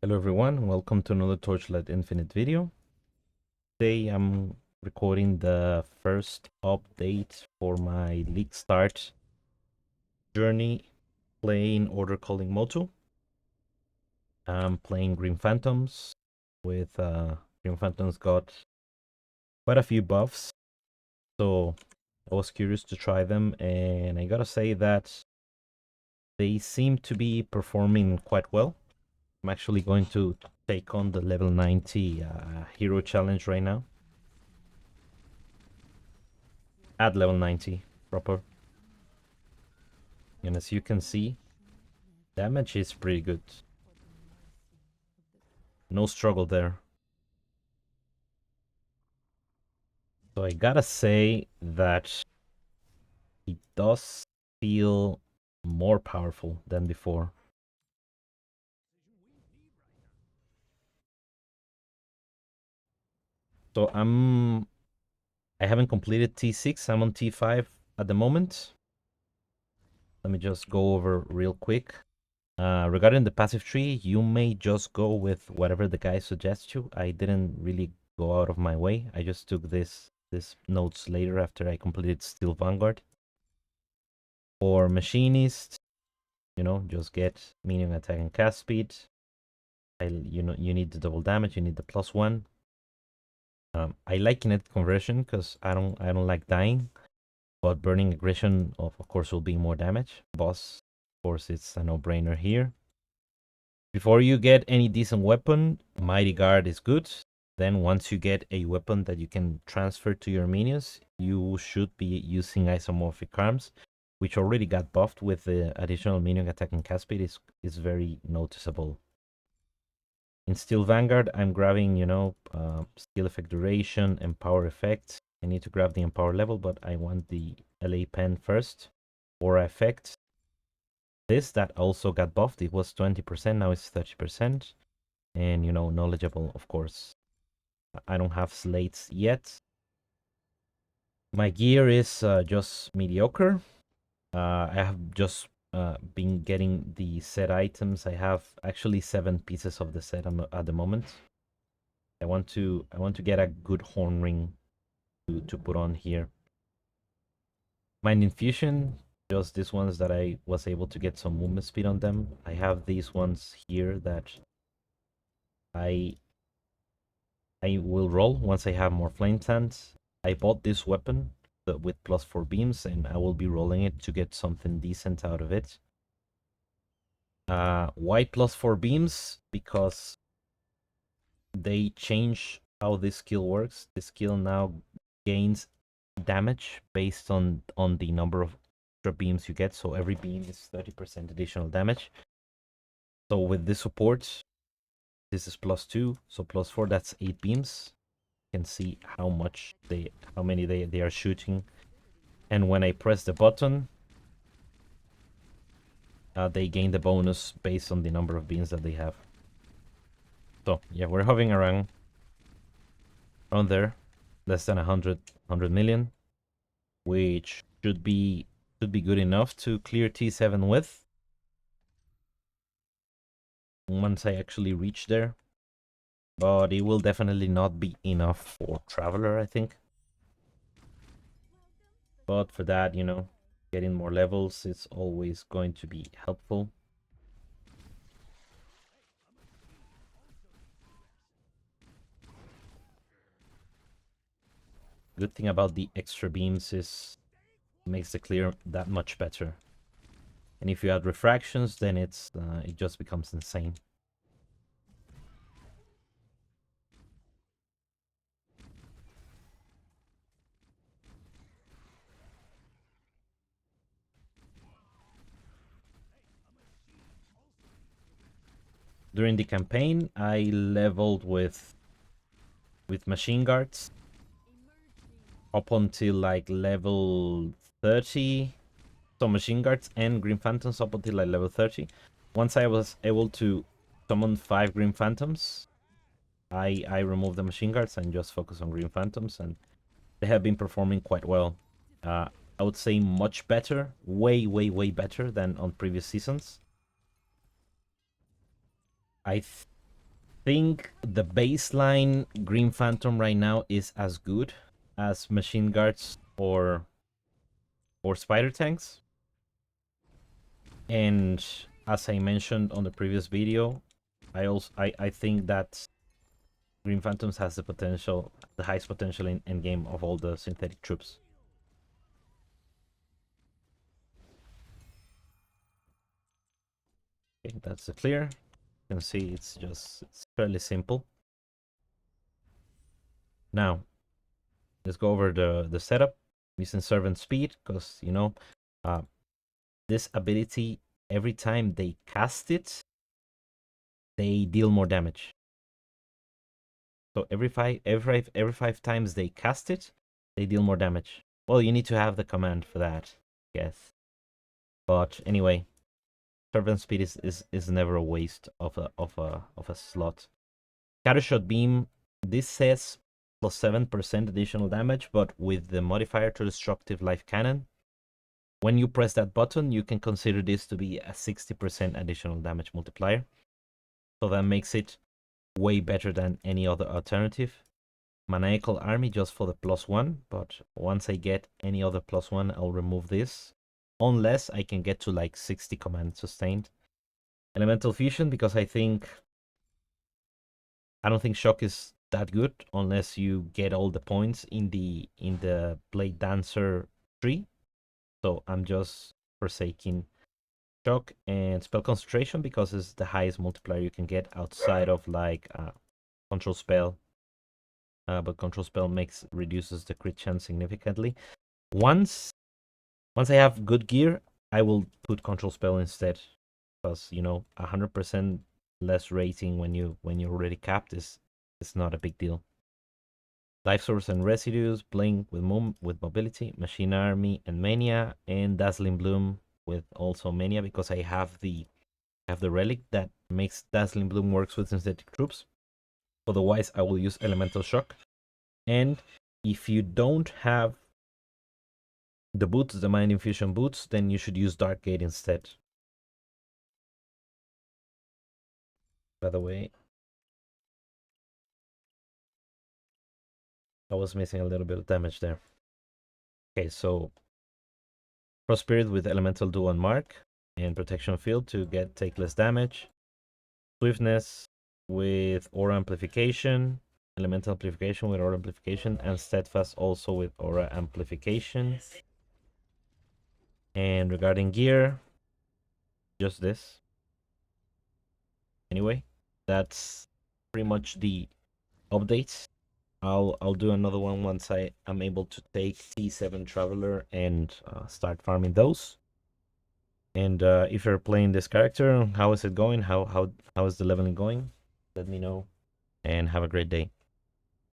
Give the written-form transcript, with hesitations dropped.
Hello everyone, welcome to another Torchlight Infinite video. Today I'm recording the first update for my League Start journey playing Order Calling Moto. I'm playing Green Phantoms with Green Phantoms got quite a few buffs, so I was curious to try them, and I gotta say that they seem to be performing quite well. I'm actually going to take on the level 90 hero challenge right now. At level 90 proper. And as you can see, damage is pretty good. No struggle there. So I gotta say that it does feel more powerful than before. So I haven't completed T6, I'm on T5 at the moment. Let me just go over real quick. Regarding the passive tree, you may just go with whatever the guy suggests you. I didn't really go out of my way. I just took this notes later after I completed Steel Vanguard. For Machinist, just get Minion attack and cast speed. You need the double damage. You need the +1. I like kinetic conversion because I don't like dying, but burning aggression of course will be more damage. Boss, of course, it's a no-brainer here. Before you get any decent weapon, Mighty Guard is good. Then once you get a weapon that you can transfer to your minions, you should be using isomorphic arms, which already got buffed with the additional minion attack and cast speed is very noticeable. In Steel Vanguard, I'm grabbing, skill effect duration and power effect. I need to grab the empower level, but I want the LA pen first. Aura effect. This that also got buffed. It was 20%, now it's 30%. And, knowledgeable, of course. I don't have slates yet. My gear is just mediocre. I have just been getting the set items. I have actually 7 pieces of the set at the moment. I want to get a good horn ring to put on here. Mind Infusion, just these ones that I was able to get some movement speed on them. I have these ones here that I will roll once I have more flame sands. I bought this weapon with +4 beams, and I will be rolling it to get something decent out of it. Why +4 beams? Because they change how this skill works. This skill now gains damage based on the number of extra beams you get. So every beam is 30% additional damage. So with this support, this is +2, so +4, that's 8 beams. You can see how many they are shooting. And when I press the button, they gain the bonus based on the number of beams that they have. So yeah, we're hovering around there, less than 100 million, which should be good enough to clear T7 with. Once I actually reach there, but it will definitely not be enough for Traveler, I think. But for that, getting more levels is always going to be helpful. Good thing about the extra beams is it makes the clear that much better. And if you add refractions, then it just becomes insane. During the campaign, I leveled with machine guards up until like level 30. So machine guards and green phantoms up until like level 30. Once I was able to summon 5 green phantoms, I removed the machine guards and just focus on green phantoms, and they have been performing quite well. I would say much better, way better than on previous seasons. I think the baseline Green Phantom right now is as good as Machine Guards or Spider Tanks. And as I mentioned on the previous video, I think that Green Phantoms has the highest potential in Endgame of all the synthetic troops. Okay, that's clear. You can see it's fairly simple. Now, let's go over the setup using Servant Speed, because uh, this ability, every time they cast it, they deal more damage. So every five times they cast it, they deal more damage. Well, you need to have the command for that, yes. But anyway, Servant Speed is never a waste of a slot. Scattershot Beam, this says plus 7% additional damage, but with the modifier to Destructive Life Cannon, when you press that button, you can consider this to be a 60% additional damage multiplier. So that makes it way better than any other alternative. Maniacal Army just for the +1, but once I get any other +1, I'll remove this. Unless I can get to like 60 command sustained. Elemental Fusion, because I don't think Shock is that good unless you get all the points in the Blade Dancer tree. So I'm just forsaking Shock and Spell Concentration because it's the highest multiplier you can get outside of like Control Spell. But Control Spell reduces the crit chance significantly. Once I have good gear, I will put Control Spell instead, because 100% less rating when you're already capped is not a big deal. Life Source and Residues, Blink with Mobility, Machine Army and Mania, and Dazzling Bloom with also Mania, because I have the relic that makes Dazzling Bloom works with synthetic troops. Otherwise, I will use Elemental Shock. And if you don't have the boots, the Mind Infusion boots, then you should use Dark Gate instead. By the way, I was missing a little bit of damage there. Okay, so Frost Spirit with Elemental Duo and Mark, and Protection Field to take less damage. Swiftness with Aura Amplification, Elemental Amplification with Aura Amplification, and Steadfast also with Aura Amplification. And regarding gear, just this. Anyway, that's pretty much the updates. I'll do another one once I am able to take T7 Traveler and start farming those. And if you're playing this character, how is it going? How is the leveling going? Let me know, and have a great day.